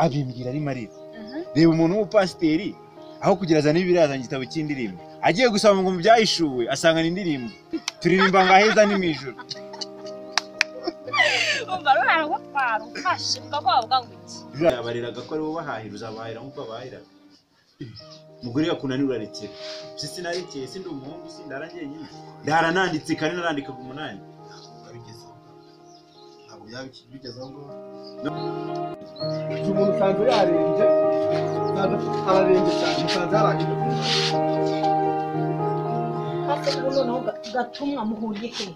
abimbwira ari marira. Reba umuntu w'umupasiteri aho kugereza n'ibirazanye igitabo cy'indirimbo agiye gusaba ngo byayishuwe asanga ni indirimbo turirimba ngaheza ni mijuru. Umva rero gutwara ufashe ukavuga ngo iki yabariraga ko ari bo bahahira uzabahira nkuko bahira. Mugore yakunanira urekera sisi narekeye sindi umuhungu sindarangiye nyine ndarananditse kandi narandikaga 8 abigezaho ntabwo yabigezaho ngo umuntu usanzwe yarenze ararenge cyane musanze yarangije hafi noneho gatumwa muhuriye he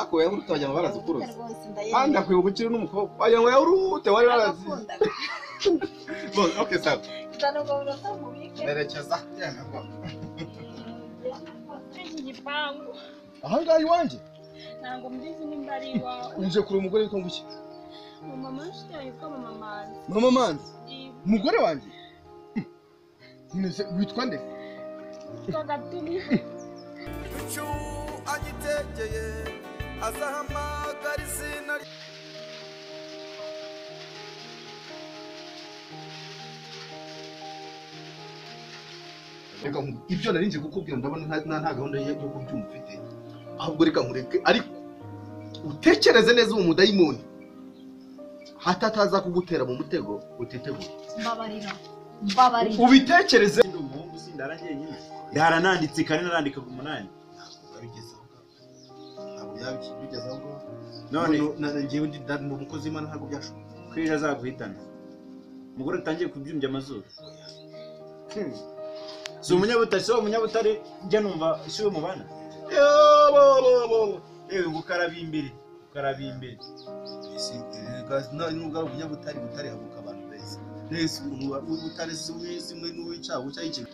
ako yahurute bajya barazi kuroza kandi akwiye gukira n'umukobwa wagira ngo yahurute wari barazi bon okay sawa ndanogora tamubike nerekeza igipangu ahangaye iwanjye ntabwo mbizi nimba ari iwawe uje kure umugore witwa nguki mama nshyira yitwa mama Manzi mama Manzi umugore wanjye nese witwa nde Gatumwa icyo agitegeye azahamagara izina reka ibyo narinje kukubwira ndabona nta gahunda yo kubyumva ufite ahubwo reka nkureke ariko utekereze neza uwo mudayimoni hatataza kugutera mu mutego utitegura mbabarira ubitekereze sindi umuhungu sindarangiye nyine ndarananditse kandi narandikaga 8 abigezaho ntabwo yabigezaho ngo none ngewe ndi umukozi w'Imana ntabwo byashoboka kwija azaguhitana. Mugore utangiye kubyumbya amazuru si umunyabutare si umunyabutare njya numva si we mubana yewe gukaraba imbere nubwo ari umunyabutare butare habuka abantu beza nese ubutare simwe n'uwicaho cyayikira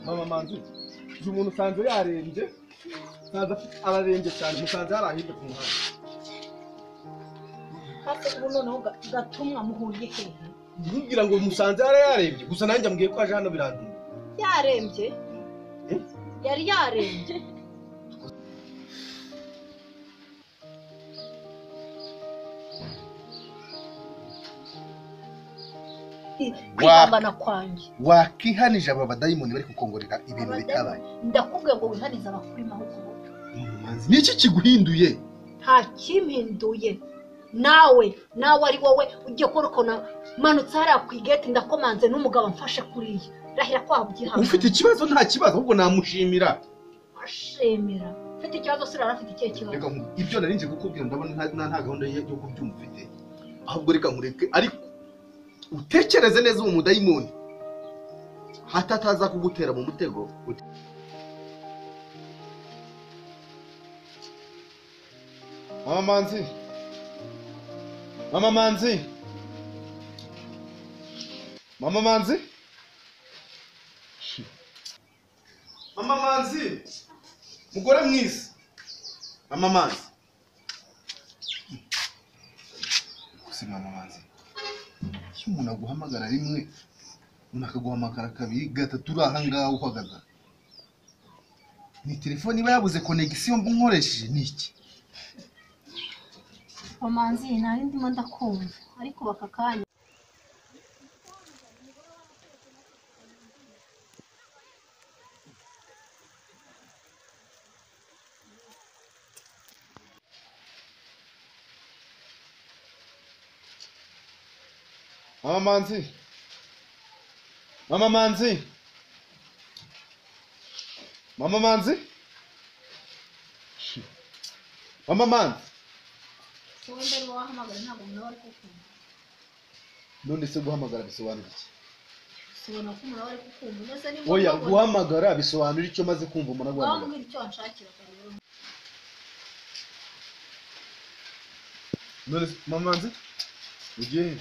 mama Manzi umuntu usanzwe yarenze ararenge cyane musanze yarahinde ku muhanda hafi noneho gatumwa muhuriye he ngira ngo musanze yararembye gusa nanjye ambwiye ko aje hano birandura yarembye yari yarembye kwihambana kwanjye wakihanije aba badayimoni bari kukongorera ibintu bitabaye ndakubwiye ngo wihanize abakuri mahoko niki kiguhinduye nta kimpinduye nawe ari wowe ugiye kurukona manutse hariya ku igeti ndakomanze n'umugabo mfashe kuriya rahira ko wabugihamye ufite ikibazo nta kibazo ahubwo namushimira ashemera ufite ikibazo sirara afite ikihe kibazo reka ibyo narinje kukubwira ndabona nta gahunda yo kubyumva ufite ahubwo reka nkureke ariko utekereze neza uwo mudayimoni hatataza kugutera mu mutego mama Manzi mugore mwiza mama Manzi si mama Manzi iyo umuntu aguhamagara rimwe umuntu akaguhamagara kabiri gatatu uri aha ngaha uhagaze ni telefone iba yabuze connection nkoresheje niki Manzi nari ndimo ndakumva ariko bakakanya Mama Manzi Mama Manzi Wenda ari wahamagara ntabwo umuntu ari kukumva none se guhamagara bisobanura iki Sibona ko umuntu ari kukumva ndetse ni oya guhamagara bisobanura icyo maze kumva umuntu agwamagara wambwira icyo wanshakira rero none Mama Manzi ugiye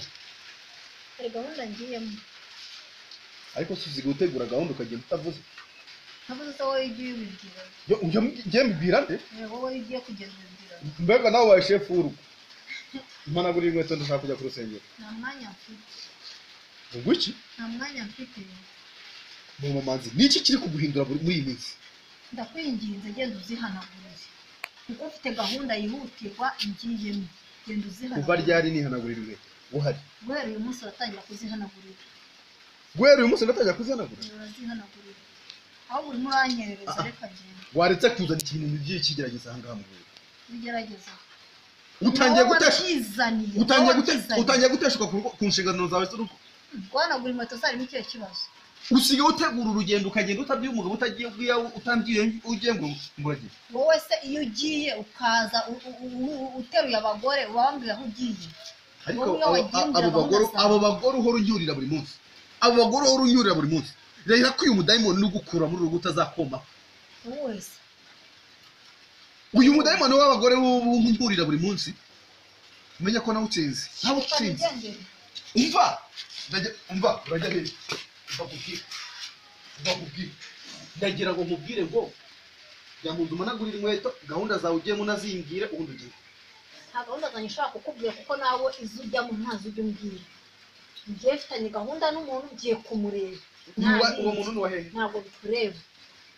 ari gahunda ngiyemo ariko suzi gutegura gahunda ukagenda utavuze ntavuze se wowe igiye ubibwira yo ngiye mbibwira nde wowe igiye kugenda ubibwira mbega nawe wa chef w'urugo imana guri inkweto ndashaka kujya ku rusengero nta mwanya mfite ubwo iki nta mwanya mfite. mama manzi niki kiri kuguhindura muri iyi minsi Ndakwinginze genda uzihanagurire kuko mfite gahunda yihutirwa ngiyemo. Genda kuva uzihanagurire. ryari nihanagurira uhari Guhera uyu munsi uratangira kuzihanagurira. guhera uyu munsi ndatangira kuzihanagura Urazihanagurira. Aho urimo uranyerereza reka genda. waretse kuzana ikintu ugiye kigerageza aha ngaha mu biro Bigerageza. utangiye gutesha Kizaniye. utangiye guteshuka ku nshingano zawe z'urugo Guhanagura inkweto zarimo ikihe kibazo? usigaye utegura urugendo ukagenda utabwiye umugabo utagiye utambwiye ugiye ngo uragiye Wowe se iyo ugiye ukaza uteruye abagore ubambwira aho ugiye. ariko abo bagore uhora unyurira buri munsi rero ko uyu mudayimoni uri gukura muri urugo utazakoma Wowe se uyu mudayimoni w'abagore w'unyurira buri munsi umenya ko nawe utsinze ntawe utsinze umva urajya hehe mbakubwire ndagira ngo nkubwire ngo jya mu nzu umanagurire inkweto gahunda zawe ugiyemo unazimbwire ubundi ugiye nta gahunda zanjye nshaka kukubwira kuko nawe izo ujyamo ntazo ujya umbwira. Ngiye mfitanye gahunda n'umuntu ugiye kumureba. uwo muntu ni uwa hehe Ntabwo bikureba.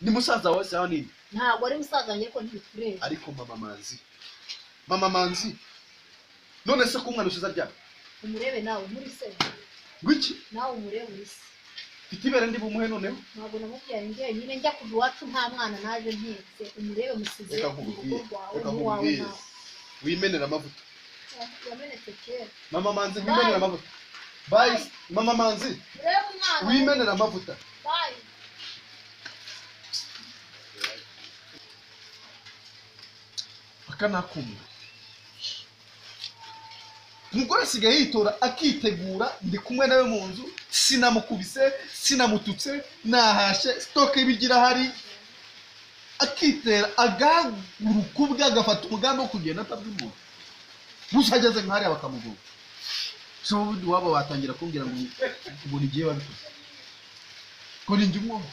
ni musaza wawe se aho nini Ntabwo ari musaza wanjye ariko ntibikureba. ariko mama manzi none se ko umwana ushize aryamye Umurebe nawe muri se. ngwiki Nawe umurebe uri se. mfite ibere ndi bumuhe noneho Ntabwo namubyaye njyenyine njya kuva iwacu nta mwana naje ntetse. Umurebe musize reka mu rugo nkubwire rwawe reka n'iwawe nkubwire nawe. wimenera amavuta Yamenetse kera. mama manzi wimenera amavuta bayi mama manzi Urebe umwana. wimenera amavuta Bayi. aka nakumva umugore asigaye yitora akitegura ndi kumwe nawe mu nzu sinamukubise sinamututse nahashe sitoke bigira hari akitera agahaguruka ubwe agafata umugambi wo kugenda atabyumva gusa ageze nk'ahariya bakamugura so ubundi waba watangira kumbwira ngo igihe wabikoze ko ni njye umwumva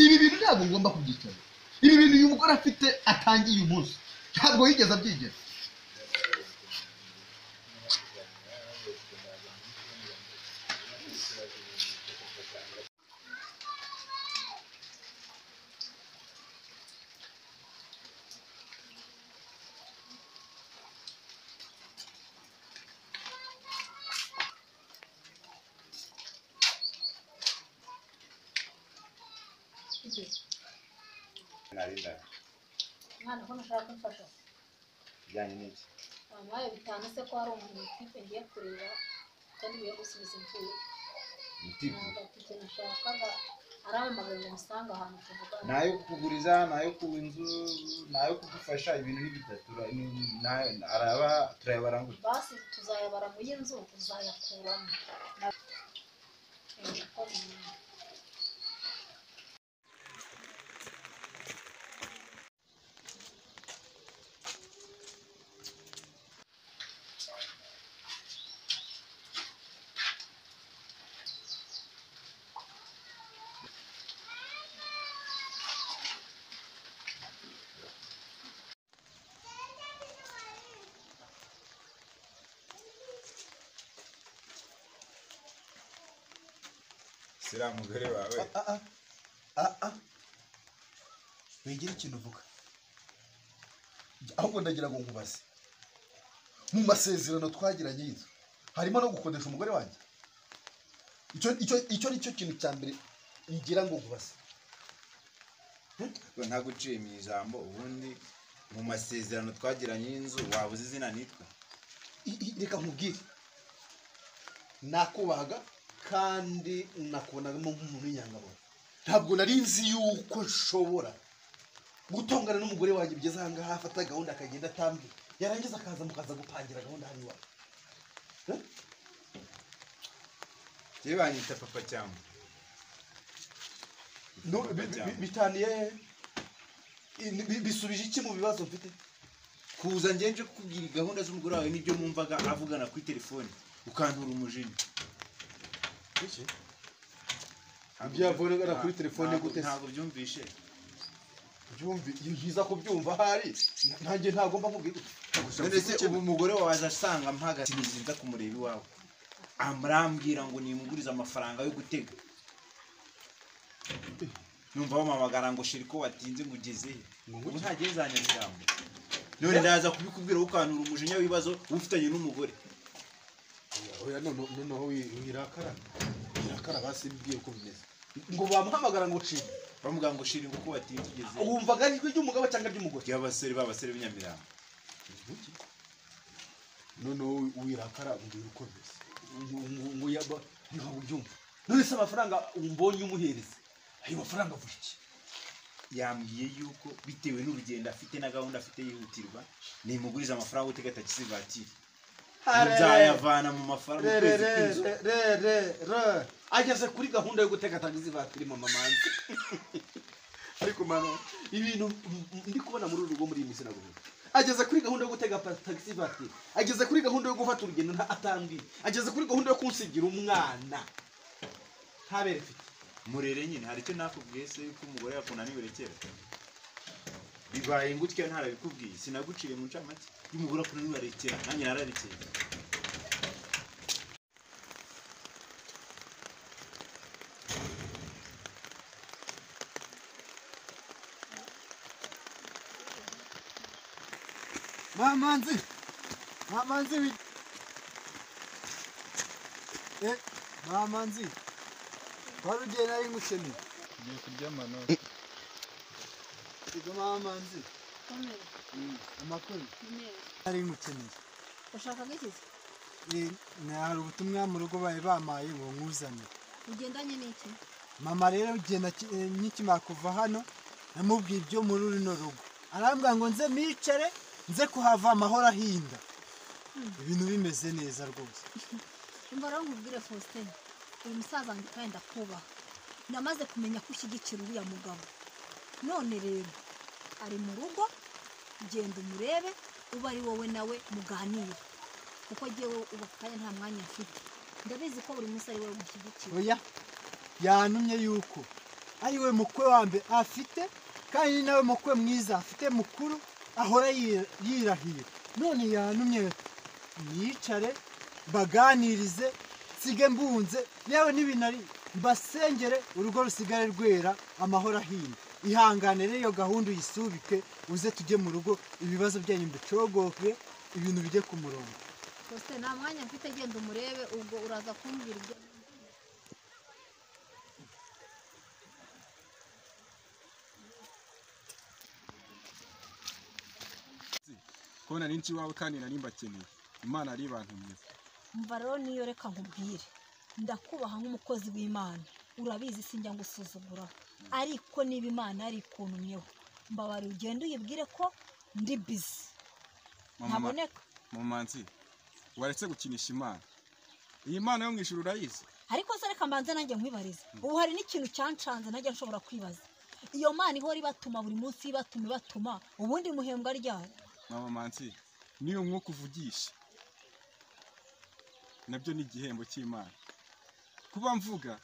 ibi bintu ntabwo ngomba kubyicara ibi bintu uyu mugore afite atangiye uyu munsi ntabwo yigeze abyigera narinda Mwana ko nashaka kumfasha. bijyanye n'iki Amaye bitanu se ko hari umuntu witipe ngiye kureba kandi biye gusubiza imvuye. mutipe Ntabwo nashakaga arampamagaye ngo musange ahantu tuvugana. nayo kukuguriza nayo ku inzu nayo kugufasha ibintu ni bitatu araba turayabarangura Basi tuzayabara mu y'inzu uzayakuramo. sira mugore wawe wigira ikintu uvuga ahubwo ndagira ngo nkubaze mu masezerano twagiranye y'inzu harimo no gukodesha umugore wanjye icyo nicyo kintu cya mbere ngira ngo nkubaze ntaguciye mu ijambo ubundi mu masezerano twagiranye y'inzu wabuze izina nitwa reka nkubwire nakubaga kandi nakubonagamo nk'umuntu w'inyangabo ntabwo nari nzi yuko nshobora gutongana n'umugore wanjye bigeze aha ngaha afata gahunda akagenda atambwira yarangiza akaza mukaza gupangira gahunda hano iwawe yewe banyita papa cyangwa bitaniye bisubije iki mu bibazo mfite kuza ngenje kukubwira gahunda z'umugore wawe n'ibyo mwumvaga avugana kuri telefone ukantura umujinya iki ibyo yavugana kuri telefone gute ntabwo byumvishe yiza kubyumva ahari ntange ntagomba nkubwira none se ubu umugore wawe aza asanga mpagaze nza kumureba iwawe amurambwira ngo nimugurize amafaranga yo gutega. Numva bamamagara ngo shiriko watinze ngugeze ngo ntageze za Nyamirambo. None ndaza kubikubwira ukanura umujinya w'ibibazo ufitanye n'umugore. Oya noneho wirakara basibwiye uko bimeze ngo bamuhamagara ngo shiri Bamuga ngo shiri ngo watinze ugeze. wumvaga ijwi ry'umugabo cyangwa ry'umugore Y'abasore b'Inyamirambo. noneho wirakara mbwira uko bimeze ngo yaba niho ubyumva none se amafaranga umbonye umuhereze ayo mafaranga avuga iki Yambwiye yuko bitewe n'urugendo afite na gahunda afite yihutirwa nimuguriza amafaranga yo gutega taxi vatiri. Nzayavana mu mafaranga ukwezi kw'inzu. ageze kuri gahunda yo gutega taxi vatiri mama manzi ariko mama ibintu ndi kubona muri uru rugo muri iyi minsi naguhe ageze kuri gahunda yo gutega taxi vatiri ageze kuri gahunda yo gufata urugendo atambwiye ageze kuri gahunda yo kunsigira umwana ntabere mfite Murere nyine hari icyo nakubwiye se yuko umugore yakunaniwe kera. Bibaye ngutyo ntarabikubwiye sinaguciye mu ncamake y'umugore akunaniwe kera nanjye nararekeye. Mamanzi mamanzi wari ugiye nari ngukeneye Ngiye kurya amanota. Ego mamanzi amakuru nari ngukeneye ushaka gikiza hari ubutumwa mu rugo bari bamaye ngo nkuzane ugendanye n'iki mama rero ugenda nkikimara kuva hano namubwiye ibyo muri runo rugo arambwira ngo nze micare nze kuhava amahoro ahinda ibintu bimeze neza rwose umva rero nkubwire Faustin uyu musaza wanjye kandi ndakubaha namaze kumenya ko ushyigikira uriya mugabo none rero ari mu rugo genda umurebe uba ari wowe nawe muganire kuko jyewe uba kanya nta mwanya mfite ndabizi ko buri munsi ari wowe mushyigikira oya yantumye yuko ari we mukwe wa mbere afite kandi ni nawe mukwe mwiza afite mukuru ahora yirahira none yantumye nicare baganirize sige mbunze yewe n'ibinari mbasengere urugo rusigare rwera amahoro ahinda ihangane rero iyo gahunda uyisubike uze tujye mu rugo ibibazo byanyu mbicogoke ibintu bijye ku murongo Faustin nta mwanya mfite genda umurebe ubwo uraza kumbwira ibyo Kubona n'inci wawe kandi nari mbakeneye. Imana ari bantumye. mva rero niyo reka nkubwire ndakubaha nk'umukozi w'Imana urabizi sinjya ngusuzugura ariko niba Imana ari ikuntumyeho mbabari ugenda uyibwire ko ndi busy ntaboneka Mamanzi waretse gukinisha Imana. Iyi Mana yo mwishuru urayizi. ariko se reka mbanze nanjye nkwibarize ubu hari n'ikintu cyancanze najya nshobora kwibaza iyo Mana ihora ibatuma buri munsi ibatuma ubundi muhembwa ryari Mamanzi niyo mwuka uvugisha. Nabyo ni igihembo cy'Imana. Kuba mvuga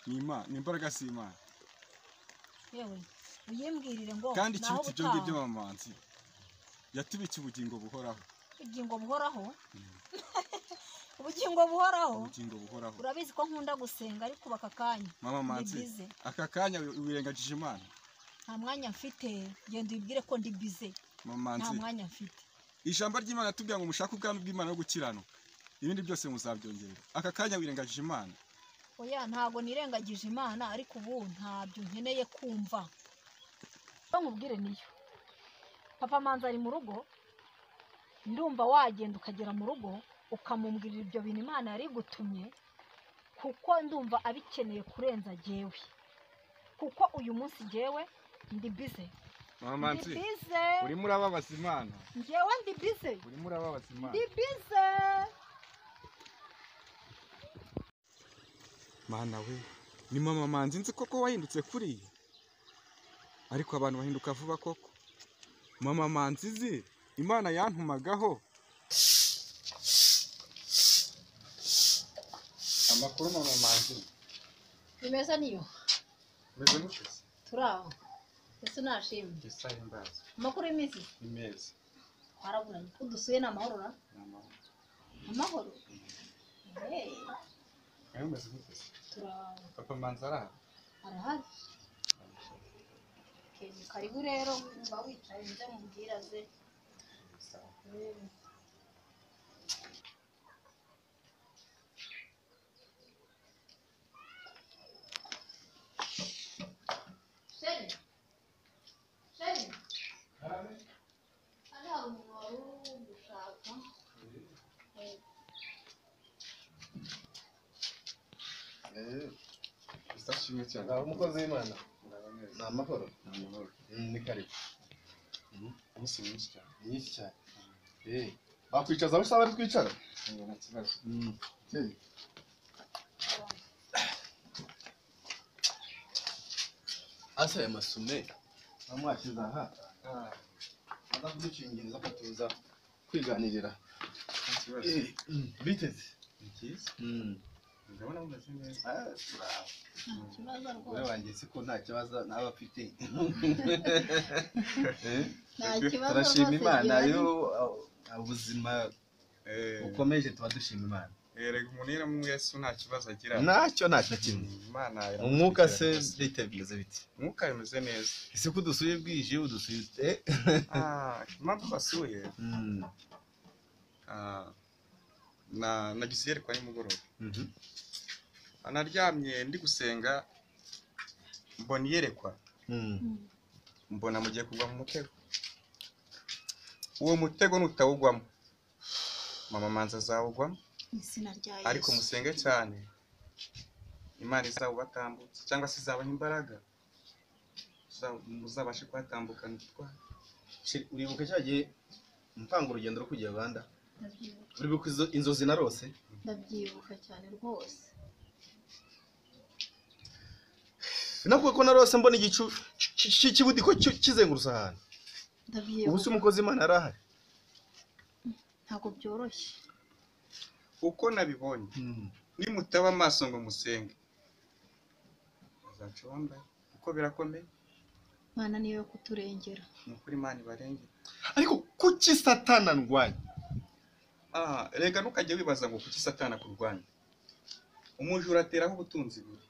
ni Imana, ni imbaraga z'Imana. yewe uyimbwirire ngo Kandi ikiruta ibyo ngibyo Mamanzi yatubitse ubugingo buhoraho. ubugingo buhoraho ubugingo buhoraho Ubugingo buhoraho. urabizi ko nkunda gusenga ariko baka kanya Mamanzi aka kanya wirengagije Imana. nta mwanya mfite genda ubibwire ko ndi busy nta Mamanzi mwanya mfite ijambo ry'Imana tubwira ngo mushake ubwami bw'Imana no gukiranuka. Ibindi byose muzabyongera. Aka kanya wirengagije Imana. oya ntago nirengagije Imana ariko ubu ntabyo nkeneye kumva nkubwire niyo papa manza ari mu rugo ndumva wagenda ukagera mu rugo ukamumbwirira ibyo bintu Imana yari gutumye kuko ndumva abikeneye kurenza jyewe kuko uyu munsi jyewe ndi busy Mamanzi ndi busy urimo urababaza Imana. jyewe ndi busy Urimo urababaza Imana. ndi busy Mana we ni mama Manzi nzi koko wahindutse kuriya ariko abantu bahinduka vuba koko mama Manzi zi Imana yantumagaho amakuru mama Manzi bimeze niyo meze mutse turaho ese nashimye gisaye imbazi amakuru y'iminsi imeze twaraburanye ko dusuye n'amahoro na amahoro Nawe umeze gute se? turaho Papa Manzi arahari? arahari. Ni karibu rero uba wicaye nze mubwira ze. Sheri hari umuntu wari ugushaka. Ndashimye cyane. Nawe umukozi w'Imana. Ndaba neza. Ni amahoro. Ni amahoro. Ni karibu. Umunsi mwinshi cyane. Nyinshi cyane. Bakwicaza aho usaba ari twicara? Nta kibazo. Okay. Asa aya masume bamwashyize aha aza kuducingiriza akatuza kwiganirira. Nta kibazo. Biteze Ni cyiza. Ndabona mumeze neza. Ikibazo Ure rwose. wanjye siko nta kibazo naba afite. Nta kibazo Turashima rwose Imana gihari. yo ubuzima bukomeje tuba dushima Imana. Erega umuntu iyo mu Yesu nta kibazo agira. Ntacyo ntacyo kimwe. Imana Umwuka se bite bimeze bite? Umwuka bimeze neza. Ese ko dusuye bwije udusuye ute? Impamvu basuye nagize iyerekwa nimugoroba. Naryamye ndi gusenga mbona iyerekwa. Mbona mugiye kugwa mu mutego. Uwo mutego nutawugwamo Mama Manzi azawugwamo. Izina rya Yesu. Ariko musenge cyane Imana izawubatambutsa cyangwa se izabaha imbaraga muzabashe kuhatambukana utwara. Uribuka cyagiye mpanga urugendo rwo kujya Uganda? Ndabyibuka. Uribuka inzozi narose? Ndabyibuka cyane rwose. Nakuko ko narose mbona igicu cy'ikibudiko kizengurutse ahantu. Ndabyibuka. Ubu se umukozi Imana arahari? Ntabwo byoroshye. Uko nabibonye nimutaba amaso ngo musenge azaca wambaye kuko birakomeye. Imana niyo yo kuturengera. Ni ukuri Imana ibarengera. Ariko kuki Satana ndwanya? Rega ntukajya wibaza ngo kuki Satana kurwanya. Umujura ateraho ubutunzi buri.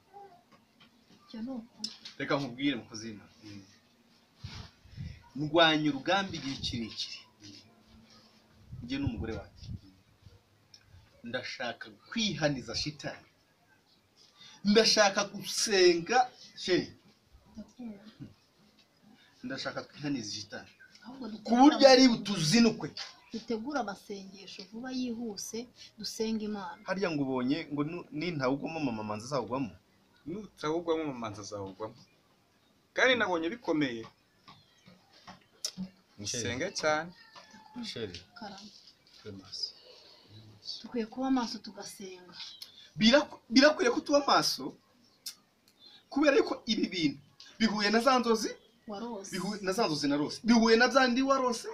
Ibyo ni ukuri. Reka nkubwire mukozi Imana. Ndwanya urugamba igihe kirekire. Njye n'umugore wanjye. Ndashaka kwihaniza shitani. Ndashaka gusenga sheri. Ndashaka kwihaniza shitani. Ku buryo ari butuzinukwe. Dutegura amasengesho vuba yihuse dusenga Imana. Harya ngo ubonye ngo nintawugwamo Mama Manzi azawugwamo. Nutawugwamo Mama Manzi azawugwamo. Kandi nabonye bikomeye. Musenge cyane. Sheri. Karama. Maso. Dukwiye kuba amaso tugasenga. Birakwiriye ko tuba amaso kubera yuko ibi bintu bihuye na za nzozi warose. Bihuye na za nzozi narose. Bihuye na byandi warose.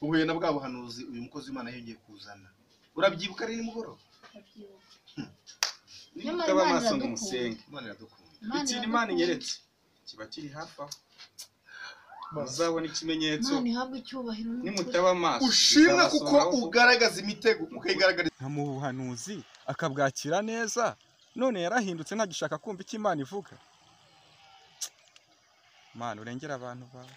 Uhuye na bwa buhanuzi uyu mukozi w'Imana yongeye kuzana. Urabyibuka ari nimugoroba? Ndabyibuka. Nimutaba amaso ngo musenge. Imana iradukunda. Ikintu Imana inyeretse kiba kiri hafi aho. Muzabona ikimenyetso. Imana ihabwe icyubahiro n'ukuri. Nimutaba amaso. Ushimwe kuko ugaragaza imitego ukayigaragariza. Nka mu buhanuzi akabwakira neza none yarahindutse ntagishaka kumva icyo Imana ivuga. Imana urengera abantu bawe.